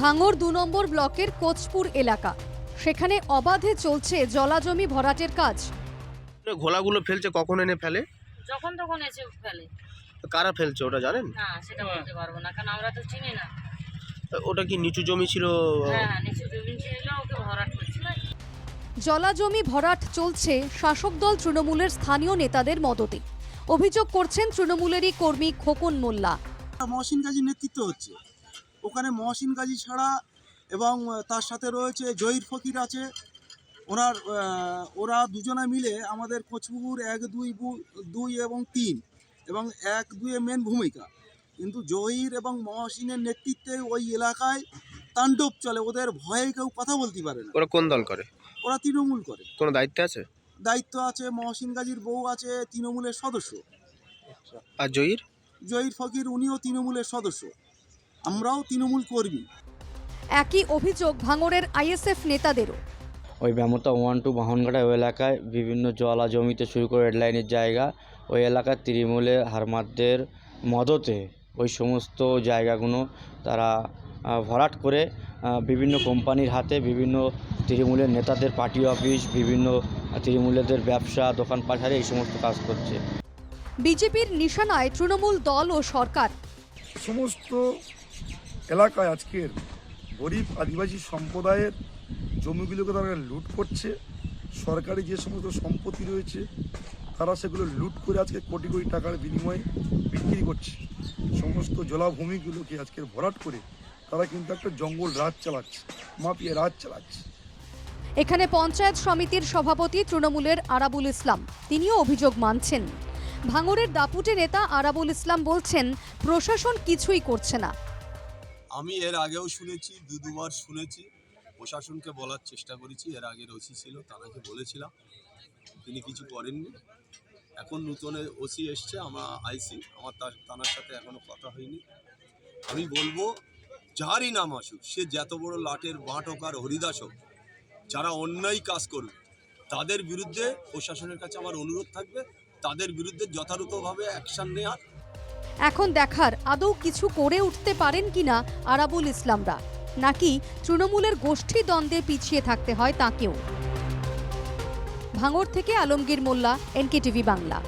ভাঙড় ২ নম্বর ব্লকের কোচপুর এলাকা, সেখানে অবাধে চলছে জলাজমি ভরাটের কাজ। ঘোলাগুলো ফেলছে, কখন এনে ফেলে? যখন তখন এসে ফেলে। কারা ফেলছে ওটা জানেন? না, সেটা বলতে পারবো না, কারণ আমরা তো চিনি না। ওটা কি নিচু জমি ছিল? হ্যাঁ, নিচু জমি ছিল, ওকে ভরাট করছিল। জলাজমি ভরাট চলছে শাসক দল তৃণমূলের স্থানীয় নেতাদের মদতে। অভিযোগ করছেন তৃণমূলেরই কর্মী খোকন মোল্লা। মহসিন গাজীর নেতৃত্ব হচ্ছে ওখানে। মহসিন গাজী ছাড়া এবং তার সাথে রয়েছে জহির ফকির আছে, ওরা দুজনে মিলে আমাদের কোচপুকুর 1, 2 এবং 3 এবং 1, 2 মেন ভূমিকা। কিন্তু জহির এবং মহসিনের নেতৃত্বে ওই এলাকায় তাণ্ডব চলে, ওদের ভয়ে কেউ কথা বলতে পারে না। ওরা কোন দল করে? ওরা তৃণমূল করে। কোনো দায়িত্ব আছে? দায়িত্ব আছে, মহসিন গাজীর বউ আছে তৃণমূলের সদস্য। আর জহির ফকির উনিও তৃণমূলের সদস্য, আমরাও তৃণমূল কর্মী। একই অভিযোগ ভাঙড়ের আইএসএফ নেতাদেরও। ওই ব্যামতা 1-2 বাহনঘাটা ওই এলাকায় বিভিন্ন জলা জমিতে শুরু করে রেড লাইনের জায়গা, ওই এলাকার তৃণমূলের হারমাদদের মদতে ওই সমস্ত জায়গাগুলো তারা ভরাট করে বিভিন্ন কোম্পানির হাতে, বিভিন্ন তৃণমূলের নেতাদের পার্টি অফিস, বিভিন্ন তৃণমূলের ব্যবসা দোকানপাট হারে এই সমস্ত কাজ করছে। বিজেপির নিশানায় তৃণমূল দল ও সরকার। সমস্ত এলাকায় আজকের গরিব আদিবাসী সম্প্রদায়ের জমিগুলোকে তারা লুট করছে। সরকারি যে সমস্ত সম্পত্তি রয়েছে তারা সেগুলো লুট করে আজকে কোটি কোটি টাকার বিনিময়ে বিক্রি করছে। সমস্ত জলাভূমিগুলোকে আজকে ভরাট করে তারা কিন্তু একটা জঙ্গল রাজ চালাচ্ছে, মাফিয়া রাজ চালাচ্ছে। এখানে পঞ্চায়েত সমিতির সভাপতি তৃণমূলের আরাবুল ইসলাম, তিনিও অভিযোগ মানছেন। ভাঙড়ের দাপুটে নেতা আরাবুল ইসলাম বলছেন প্রশাসন কিছুই করছে না। আমি এর আগেও শুনেছি, দুবার শুনেছি, প্রশাসনকে বলার চেষ্টা করেছি। এর আগের ওসি ছিল, তাকে বলেছিলাম, তিনি কিছু করেননি। এখন নতুন ওসি এসছে, আমরা আইসি, আমার তার সাথে এখনো কথা হয়নি। আমি বলবো যারই নাম আসুক, সে যত বড় লাটের বাঁট হোক আর হরিদাস হোক, যারা অন্যায় কাজ করবে তাদের বিরুদ্ধে প্রশাসনের কাছে আমার অনুরোধ থাকবে, তাদের বিরুদ্ধে যথাযথভাবে অ্যাকশন নেওয়ার। এখন দেখার আদৌ কিছু করে উঠতে পারেন কিনা আরাবুল ইসলামরা, নাকি তৃণমূলের গোষ্ঠী দ্বন্দ্বে পিছিয়ে থাকতে হয় তাকেও। ভাঙড় থেকে আলমগীর মোল্লা, NKTV বাংলা।